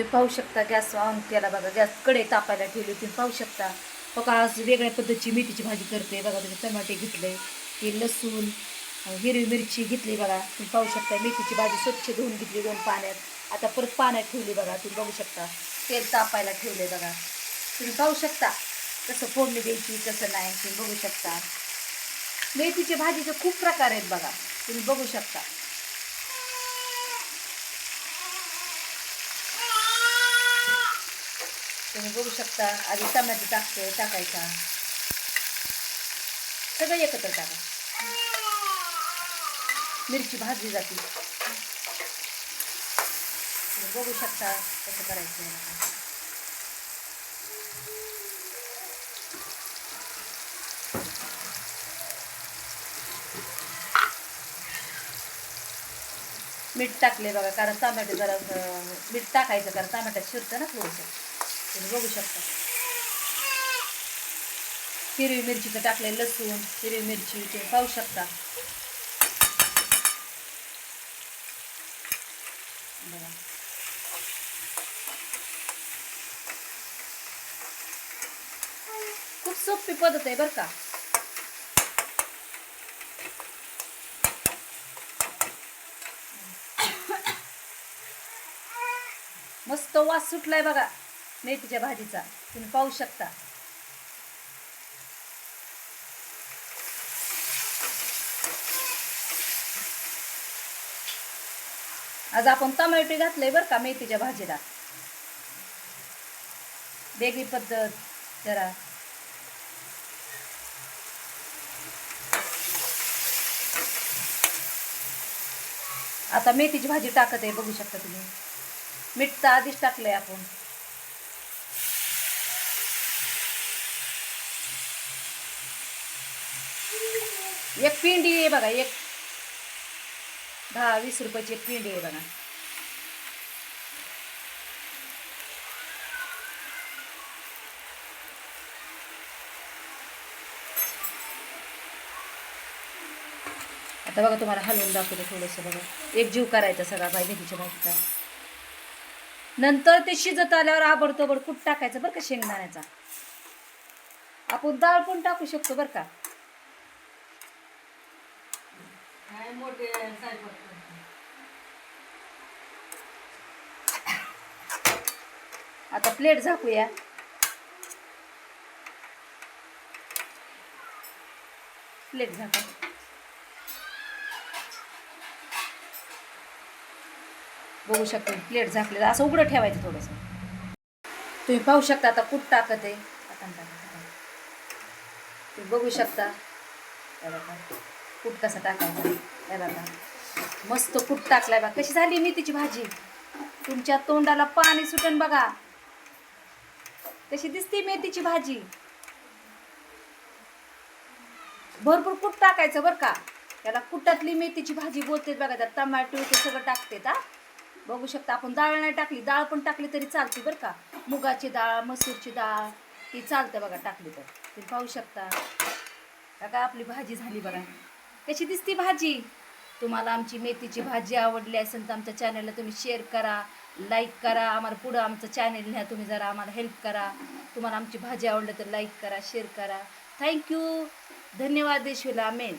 तुम्ही पाहू शकता गॅस ऑन केला बघा, गॅस कडे तापायला ठेवली. तुम्ही पाहू शकता बघा, आज वेगळ्या पद्धतीची मेथीची भाजी करते बघा. तुम्ही टमाटे घेतले, हे लसूण, हिरवी मिरची घेतली बघा. तुम्ही पाहू शकता मेथीची भाजी स्वच्छ धुवून घेतली 2 पाण्यात. आता परत पाण्यात ठेवली बघा. तुम्ही बघू शकता तेल तापायला ठेवले बघा. तुम्ही पाहू शकता कसं फोडणी द्यायची कसं नाही. तुम्ही बघू शकता मेथीच्या भाजीचे खूप प्रकार आहेत बघा. तुम्ही बघू शकता. तुम्ही बघू शकता आधी टमाटे टाकायचा, सगळं एकत्र टाका. मिरची भाजली जाते. तुम्ही बघू शकता कसं करायचं. मीठ टाकले बघा, कारण टमाटे जरा मीठ टाकायचं कारण टमाट्यात शिरतं ना थोडंसं. तुम्ही बघू शकता हिरवी मिरचीचं टाकले, लसूण, हिरवी मिरची तुम्ही पाहू शकता बघा. खूप सोपी पद्धत आहे बरं का. मस्त वास सुटलाय बघा मेथीच्या भाजीचा. तुम्ही पाहू शकता. आज आपण टमाटे घातले बरं का मेथीच्या भाजीला. वेगळी पद्धत जरा. आता मेथीची भाजी टाकत आहे बघू शकता तुम्ही. मीठ तर आधीच टाकलंय आपण. एक पिंडी आहे बघा, एक 10-20 रुपयाची एक पिंडी आहे बघा. आता बघा तुम्हाला हलवून दाखवते थोडंसं बघा. एक जीव करायचा सगळा मेथीच्या भाजीचा. नंतर ते शिजत आल्यावर आबडतोबड कूट टाकायचं बरं का शेंगदाण्याचा. आपण डाळ पण टाकू शकतो बरं का. आता प्लेट झाकूया. प्लेट झाका. बघू शकता प्लेट झाकलेलं असं उघडं ठेवायचं थोडंसं. तुम्ही पाहू शकता आता कूट टाकत आहे. तुम्ही बघू शकता कूट कसं टाकायचं. हे बघा मस्त कूट टाकलाय बघा. कशी झाली मेथीची भाजी. तुमच्या तोंडाला पाणी सुटन बघा. कशी दिसते मेथीची भाजी. भरपूर कूट टाकायचं बरं का. त्याला कुटातली मेथीची भाजी बोलते बघा. त्यात टमाटो ते सगळं टाकते. बघू शकता आपण डाळ नाही टाकली, डाळ पण टाकली तरी चालते बरं का. मुगाची डाळ, मसूरची डाळ ती चालते बघा टाकली तर. तुम्ही पाहू शकता बघा आपली भाजी झाली बघा. कशी दिसती भाजी. तुम्हाला आमची मेथीची भाजी आवडली असेल तर आमच्या चॅनलला तुम्ही शेअर करा, लाईक करा. आम्हाला पुढं आमचं चॅनल न्या तुम्ही, जरा आम्हाला हेल्प करा. तुम्हाला आमची भाजी आवडली तर लाईक करा, शेअर करा. थँक्यू. धन्यवाद देशूला. आमेन.